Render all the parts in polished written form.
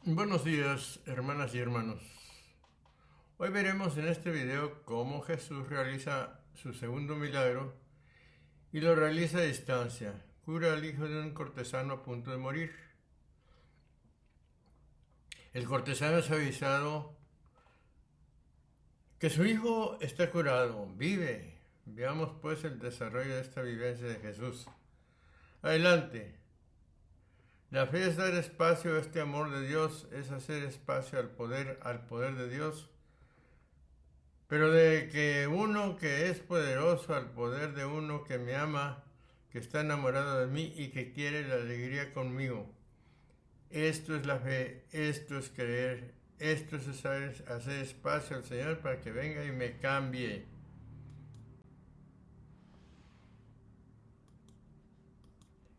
Buenos días, hermanas y hermanos. Hoy veremos en este video cómo Jesús realiza su segundo milagro y lo realiza a distancia. Cura al hijo de un cortesano a punto de morir. El cortesano es avisado que su hijo está curado, vive. Veamos pues el desarrollo de esta vivencia de Jesús. Adelante. La fe es dar espacio a este amor de Dios, es hacer espacio al poder de Dios. Pero de que uno que es poderoso al poder de uno que me ama, que está enamorado de mí y que quiere la alegría conmigo. Esto es la fe, esto es creer, esto es hacer espacio al Señor para que venga y me cambie.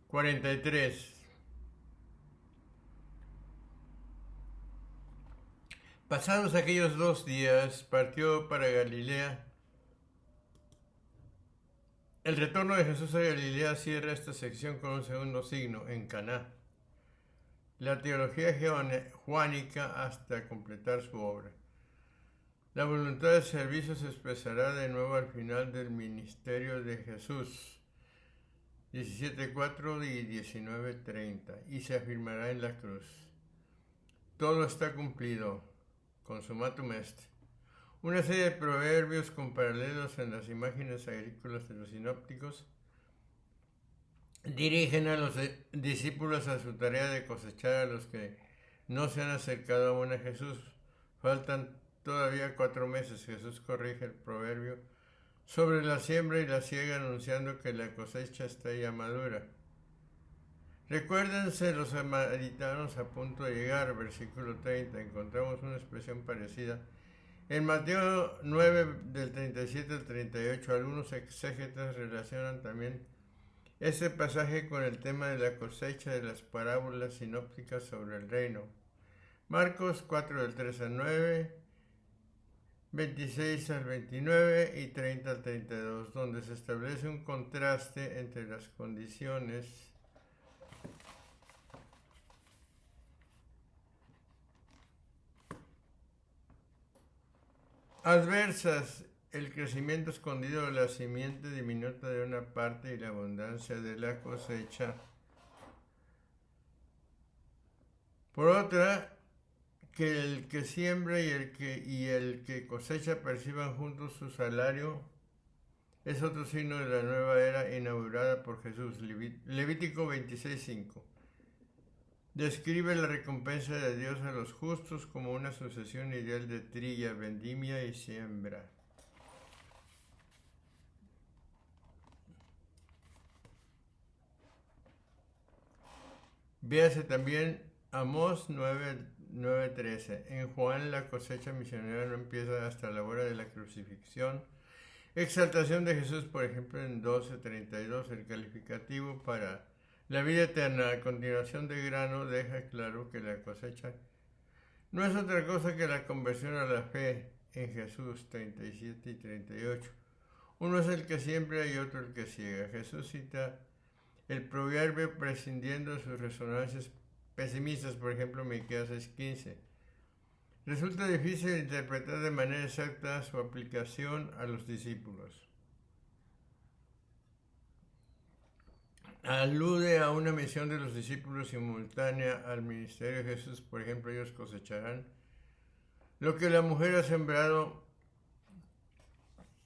(43) Pasados aquellos 2 días, partió para Galilea. El retorno de Jesús a Galilea cierra esta sección con un segundo signo, en Caná. La teología juánica hasta completar su obra. La voluntad de servicio se expresará de nuevo al final del ministerio de Jesús, 17:4 y 19:30, y se afirmará en la cruz. Todo está cumplido, consumatum est. Una serie de proverbios con paralelos en las imágenes agrícolas de los sinópticos dirigen a los discípulos a su tarea de cosechar a los que no se han acercado aún a Jesús. Faltan todavía 4 meses. Jesús corrige el proverbio sobre la siembra y la siega, anunciando que la cosecha está ya madura. Recuérdense los samaritanos a punto de llegar, versículo 30. Encontramos una expresión parecida en Mateo 9, del 37 al 38. Algunos exégetas relacionan también este pasaje con el tema de la cosecha de las parábolas sinópticas sobre el reino. Marcos 4, del 3 al 9, 26 al 29 y 30 al 32, donde se establece un contraste entre las condiciones adversas, el crecimiento escondido de la simiente diminuta de una parte y la abundancia de la cosecha por otra, que el que siembra y el que cosecha perciban juntos su salario, es otro signo de la nueva era inaugurada por Jesús. Levítico 26:5 describe la recompensa de Dios a los justos como una sucesión ideal de trilla, vendimia y siembra. Véase también Amós 9:13. En Juan la cosecha misionera no empieza hasta la hora de la crucifixión. Exaltación de Jesús, por ejemplo, en 12:32, el calificativo para la vida eterna a continuación de grano deja claro que la cosecha no es otra cosa que la conversión a la fe en Jesús, 37 y 38. Uno es el que siembra y otro el que ciega. Jesús cita el proverbio prescindiendo de sus resonancias pesimistas, por ejemplo, Miqueas 6:15. Resulta difícil interpretar de manera exacta su aplicación a los discípulos. Alude a una misión de los discípulos simultánea al ministerio de Jesús. Por ejemplo, ellos cosecharán lo que la mujer ha sembrado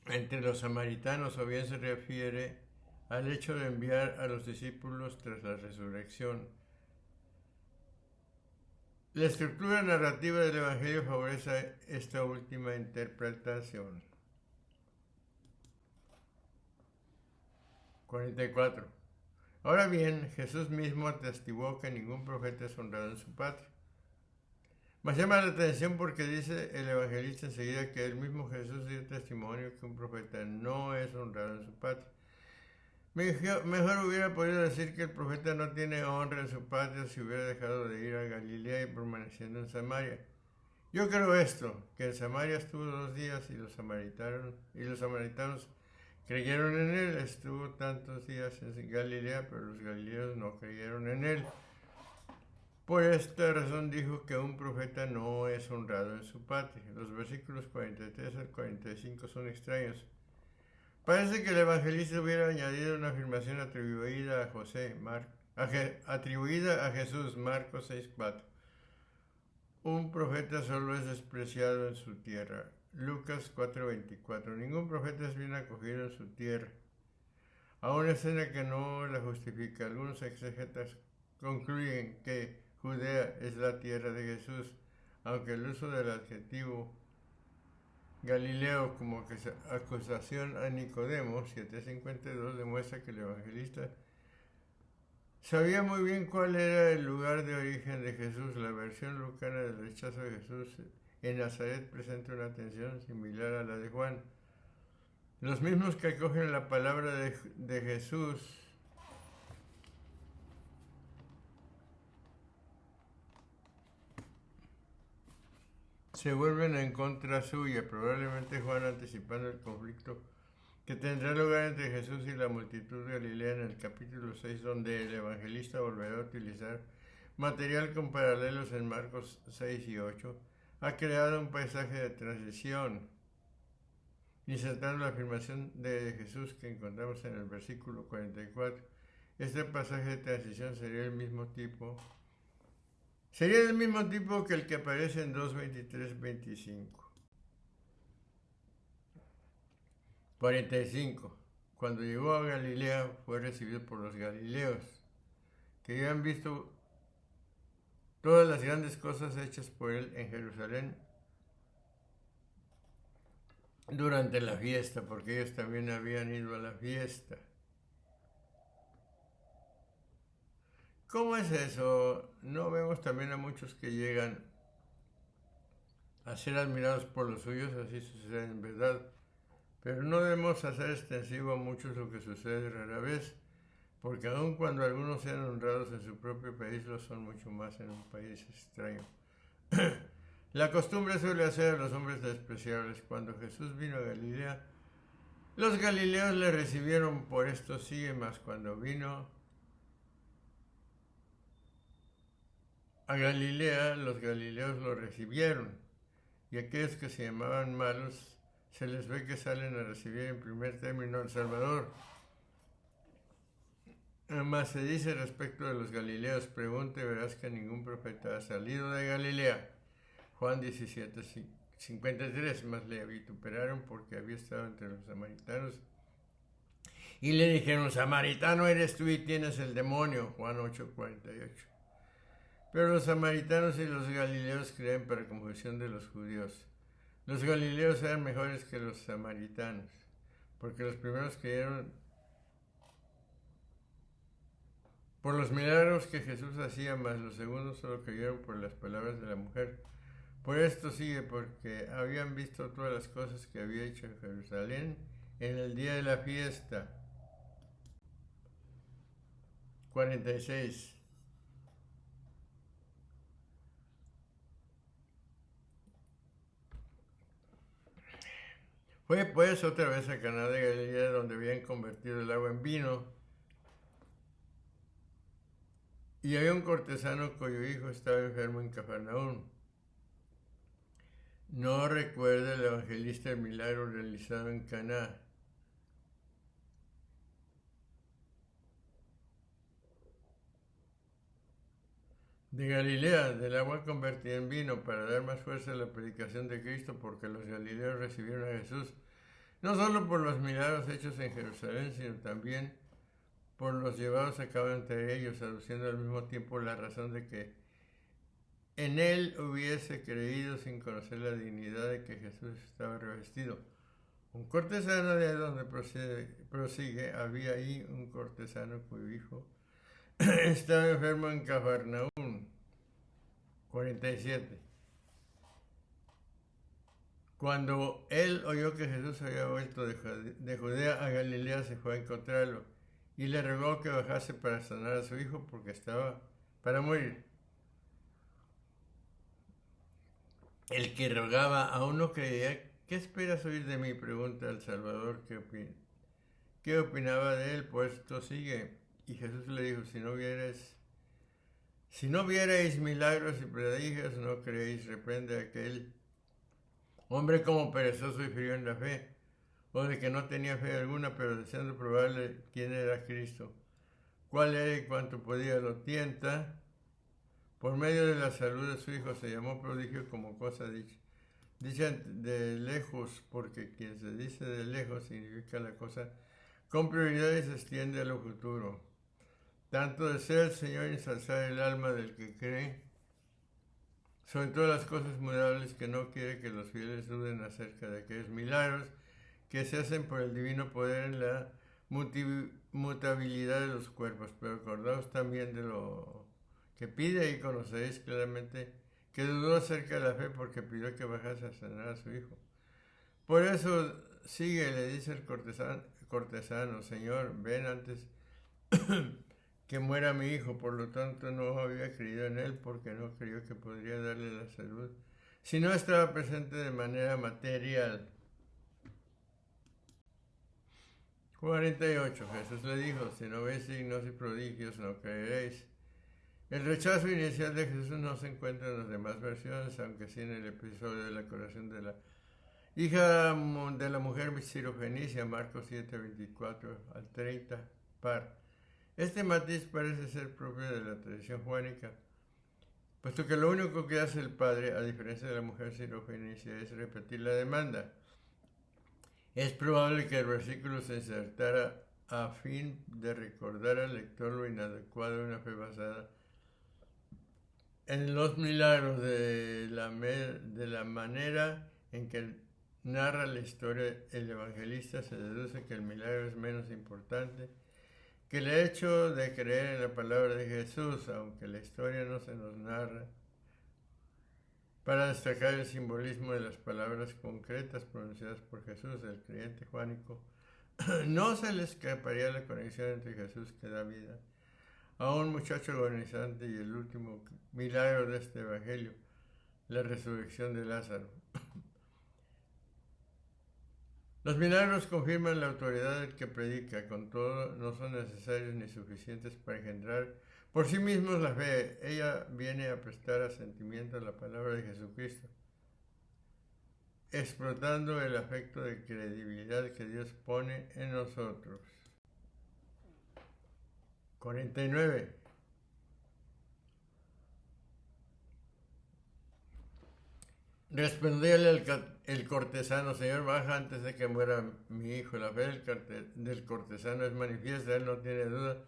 entre los samaritanos, o bien se refiere al hecho de enviar a los discípulos tras la resurrección. La estructura narrativa del Evangelio favorece esta última interpretación. 44. Ahora bien, Jesús mismo atestiguó que ningún profeta es honrado en su patria. Mas llama la atención porque dice el evangelista enseguida que el mismo Jesús dio testimonio que un profeta no es honrado en su patria. Mejor hubiera podido decir que el profeta no tiene honra en su patria si hubiera dejado de ir a Galilea y permaneciendo en Samaria. Yo creo esto, que en Samaria estuvo 2 días y los samaritanos creyeron en él. Estuvo tantos días en Galilea, pero los galileos no creyeron en él. Por esta razón dijo que un profeta no es honrado en su patria. Los versículos 43 al 45 son extraños. Parece que el evangelista hubiera añadido una afirmación atribuida a Jesús, Marcos 6:4. Un profeta solo es despreciado en su tierra. Lucas 4:24. Ningún profeta es bien acogido en su tierra. A una escena que no la justifica. Algunos exégetas concluyen que Judea es la tierra de Jesús, aunque el uso del adjetivo Galileo como acusación a Nicodemo 7:52 demuestra que el evangelista sabía muy bien cuál era el lugar de origen de Jesús. La versión lucana del rechazo de Jesús en Nazaret presenta una tensión similar a la de Juan. Los mismos que acogen la palabra de Jesús se vuelven en contra suya, probablemente Juan anticipando el conflicto que tendrá lugar entre Jesús y la multitud galilea en el capítulo 6, donde el evangelista volverá a utilizar material con paralelos en Marcos 6 y 8, ha creado un paisaje de transición, insertando la afirmación de Jesús que encontramos en el versículo 44. Este pasaje de transición sería del mismo tipo que el que aparece en 2:23-25. 45. Cuando llegó a Galilea fue recibido por los galileos, que habían visto todas las grandes cosas hechas por él en Jerusalén durante la fiesta, porque ellos también habían ido a la fiesta. ¿Cómo es eso? ¿No vemos también a muchos que llegan a ser admirados por los suyos? Así sucede en verdad. Pero no debemos hacer extensivo a muchos lo que sucede rara vez, porque aun cuando algunos sean honrados en su propio país, lo son mucho más en un país extraño. La costumbre suele hacer a los hombres despreciables. Cuando Jesús vino a Galilea, los galileos le recibieron, por esto sigue más. Cuando vino a Galilea, los galileos lo recibieron, y aquellos que se llamaban malos, se les ve que salen a recibir en primer término al Salvador. Mas se dice respecto de los galileos, pregunta y verás que ningún profeta ha salido de Galilea. Juan 17:53, mas le vituperaron porque había estado entre los samaritanos. Y le dijeron, samaritano eres tú y tienes el demonio. Juan 8:48. Pero los samaritanos y los galileos creen para confusión de los judíos. Los galileos eran mejores que los samaritanos, porque los primeros creyeron por los milagros que Jesús hacía, mas los segundos solo creyeron por las palabras de la mujer. Por esto sigue, porque habían visto todas las cosas que había hecho en Jerusalén en el día de la fiesta. 46. Fue pues otra vez a Caná de Galilea, donde habían convertido el agua en vino. Y había un cortesano cuyo hijo estaba enfermo en Cafarnaúm. No recuerda el evangelista el milagro realizado en Caná. De Galilea, del agua convertida en vino, para dar más fuerza a la predicación de Cristo, porque los galileos recibieron a Jesús, no solo por los milagros hechos en Jerusalén, sino también por los llevados a cabo entre ellos, aduciendo al mismo tiempo la razón de que en él hubiese creído sin conocer la dignidad de que Jesús estaba revestido. Un cortesano, de donde prosigue, había ahí un cortesano cuyo hijo estaba enfermo en Cafarnaúm. 47. Cuando él oyó que Jesús había vuelto de Judea a Galilea, se fue a encontrarlo y le rogó que bajase para sanar a su hijo porque estaba para morir. El que rogaba aún no creía. ¿Qué esperas oír de mí?, pregunta al Salvador qué opinaba de él. Pues esto sigue. Y Jesús le dijo, si no hubieras Si no vierais milagros y prodigios, no creéis. Reprende a aquel hombre como perezoso y frío en la fe, o de que no tenía fe alguna, pero deseando probarle quién era Cristo, cuál era y cuánto podía, lo tienta. Por medio de la salud de su hijo se llamó prodigio como cosa dicha de lejos, porque quien se dice de lejos significa la cosa con prioridad y se extiende a lo futuro. Tanto desea el Señor ensalzar el alma del que cree, sobre todas las cosas mudables, que no quiere que los fieles duden acerca de aquellos milagros que se hacen por el divino poder en la mutabilidad de los cuerpos. Pero acordaos también de lo que pide y conoceréis claramente que dudó acerca de la fe, porque pidió que bajase a sanar a su hijo. Por eso sigue, le dice el cortesano, Señor, ven antes que muera mi hijo. Por lo tanto no había creído en él, porque no creyó que podría darle la salud, si no estaba presente de manera material. 48. Jesús le dijo, si no veis signos y prodigios, no creeréis. El rechazo inicial de Jesús no se encuentra en las demás versiones, aunque sí en el episodio de la curación de la hija de la mujer sirofenicia, Marcos 7, 24 al 30, par. Este matiz parece ser propio de la tradición juánica, puesto que lo único que hace el padre, a diferencia de la mujer sirofenicia, es repetir la demanda. Es probable que el versículo se insertara a fin de recordar al lector lo inadecuado de una fe basada en los milagros, de la manera en que narra la historia el evangelista. Se deduce que el milagro es menos importante que el hecho de creer en la palabra de Jesús, aunque la historia no se nos narra para destacar el simbolismo de las palabras concretas pronunciadas por Jesús. El creyente juánico no se le escaparía la conexión entre Jesús que da vida a un muchacho agonizante y el último milagro de este evangelio, la resurrección de Lázaro. Los milagros confirman la autoridad del que predica, con todo no son necesarios ni suficientes para engendrar por sí mismos la fe. Ella viene a prestar asentimiento a la palabra de Jesucristo, explotando el afecto de credibilidad que Dios pone en nosotros. 49. Respondíale el cortesano, Señor, baja antes de que muera mi hijo. La fe del cortesano es manifiesta, él no tiene duda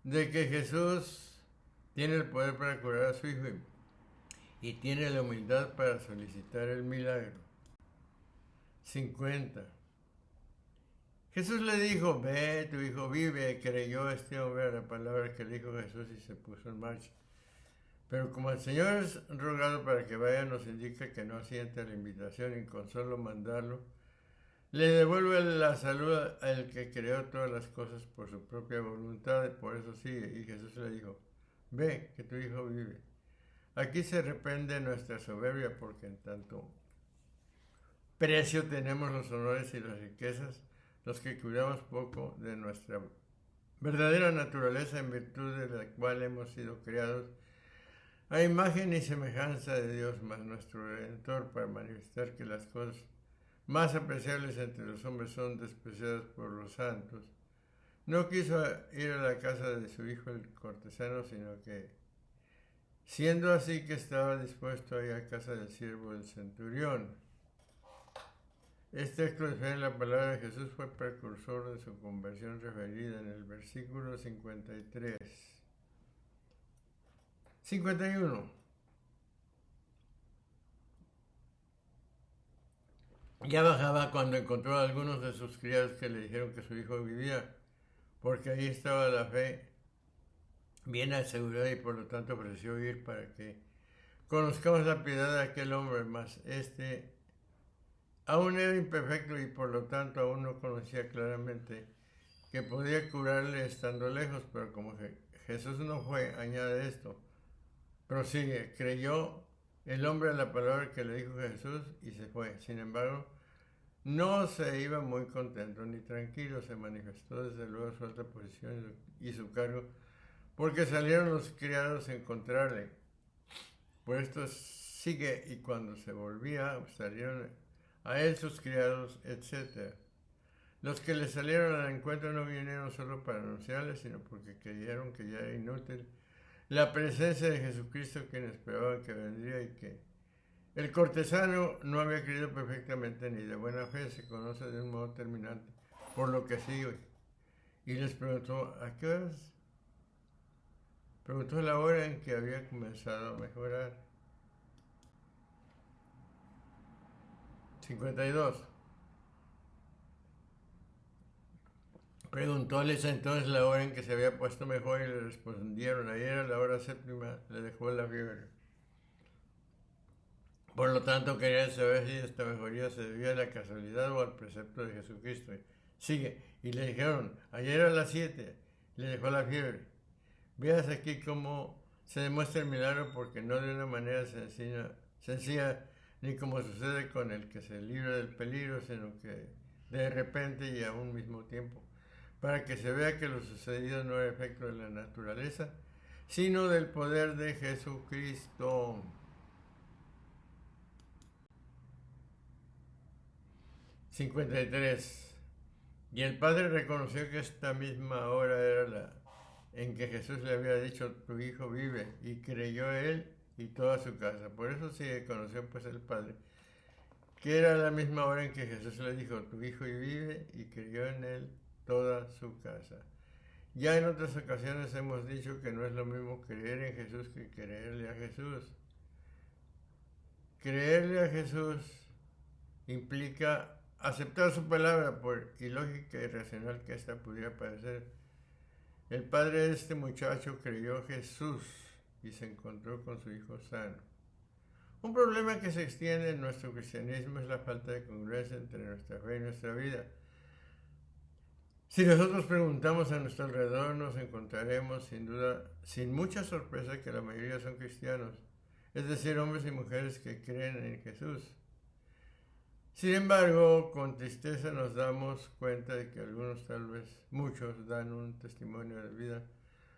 de que Jesús tiene el poder para curar a su hijo y tiene la humildad para solicitar el milagro. 50. Jesús le dijo, ve, tu hijo vive. Creyó este hombre a la palabra que le dijo Jesús y se puso en marcha. Pero como el Señor es rogado para que vaya, nos indica que no asiente la invitación y con solo mandarlo, le devuelve la salud al que creó todas las cosas por su propia voluntad. Por eso sigue. Y Jesús le dijo, ve, que tu hijo vive. Aquí se reprende nuestra soberbia, porque en tanto precio tenemos los honores y las riquezas, los que cuidamos poco de nuestra verdadera naturaleza, en virtud de la cual hemos sido creados a imagen y semejanza de Dios, más nuestro Redentor, para manifestar que las cosas más apreciables entre los hombres son despreciadas por los santos. No quiso ir a la casa de su hijo el cortesano, sino que, siendo así, que estaba dispuesto a ir a casa del siervo del centurión. Este acto de fe en la palabra de Jesús fue precursor de su conversión, referida en el versículo 53. 51. Ya bajaba cuando encontró a algunos de sus criados que le dijeron que su hijo vivía, porque ahí estaba la fe bien asegurada, y por lo tanto ofreció ir para que conozcamos la piedad de aquel hombre. Mas este aún era imperfecto y por lo tanto aún no conocía claramente que podía curarle estando lejos. Pero como Jesús no fue, añade esto, prosigue, creyó el hombre a la palabra que le dijo Jesús y se fue. Sin embargo, no se iba muy contento ni tranquilo. Se manifestó desde luego su alta posición y su cargo, porque salieron los criados a encontrarle. Pues esto sigue, y cuando se volvía, salieron a él sus criados, etc. Los que le salieron al encuentro no vinieron solo para anunciarle, sino porque creyeron que ya era inútil la presencia de Jesucristo, quienes esperaban que vendría, y que el cortesano no había creído perfectamente ni de buena fe, se conoce de un modo terminante, por lo que sigue. Y les preguntó, ¿a qué horas? Preguntó la hora en que había comenzado a mejorar. 52. Preguntóles entonces la hora en que se había puesto mejor y le respondieron, ayer a la hora séptima le dejó la fiebre. Por lo tanto, querían saber si esta mejoría se debía a la casualidad o al precepto de Jesucristo. Sigue, y le dijeron, ayer a las 7 le dejó la fiebre. Veas aquí cómo se demuestra el milagro, porque no de una manera sencilla, ni como sucede con el que se libra del peligro, sino que de repente y a un mismo tiempo, para que se vea que lo sucedido no era efecto de la naturaleza, sino del poder de Jesucristo. 53. Y el padre reconoció que esta misma hora era la en que Jesús le había dicho, tu hijo vive, y creyó él y toda su casa. Por eso sí conoció pues el padre, que era la misma hora en que Jesús le dijo, tu hijo vive, y creyó en él toda su casa. Ya en otras ocasiones hemos dicho que no es lo mismo creer en Jesús que creerle a Jesús. Creerle a Jesús implica aceptar su palabra, por ilógica y irracional que ésta pudiera parecer. El padre de este muchacho creyó a Jesús y se encontró con su hijo sano. Un problema que se extiende en nuestro cristianismo es la falta de congruencia entre nuestra fe y nuestra vida. Si nosotros preguntamos a nuestro alrededor, nos encontraremos sin duda, sin mucha sorpresa, que la mayoría son cristianos, es decir, hombres y mujeres que creen en Jesús. Sin embargo, con tristeza nos damos cuenta de que algunos, tal vez muchos, dan un testimonio de vida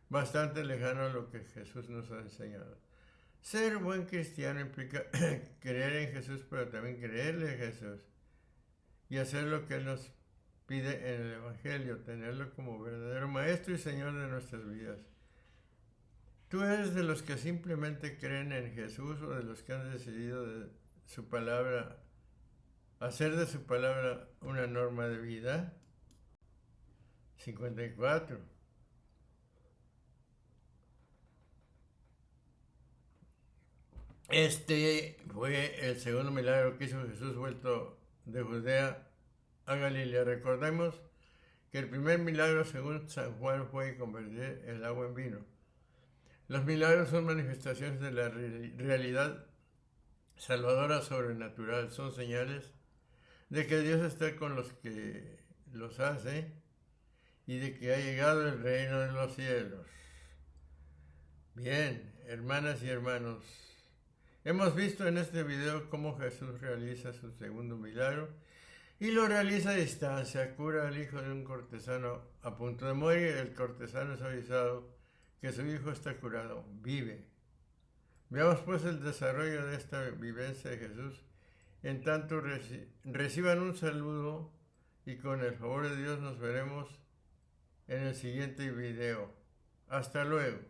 bastante lejano a lo que Jesús nos ha enseñado. Ser buen cristiano implica creer en Jesús, pero también creerle a Jesús y hacer lo que Él nos pide en el Evangelio, tenerlo como verdadero Maestro y Señor de nuestras vidas. ¿Tú eres de los que simplemente creen en Jesús o de los que han decidido de su palabra hacer de su palabra una norma de vida? 54. Este fue el segundo milagro que hizo Jesús vuelto de Judea a Galilea. Recordemos que el primer milagro, según San Juan, fue convertir el agua en vino. Los milagros son manifestaciones de la realidad salvadora sobrenatural, son señales de que Dios está con los que los hace y de que ha llegado el reino de los cielos. Bien, hermanas y hermanos, hemos visto en este video cómo Jesús realiza su segundo milagro y lo realiza a distancia. Cura al hijo de un cortesano a punto de morir. El cortesano es avisado que su hijo está curado, vive. Veamos pues el desarrollo de esta vivencia de Jesús. En tanto reciban un saludo y con el favor de Dios nos veremos en el siguiente video. Hasta luego.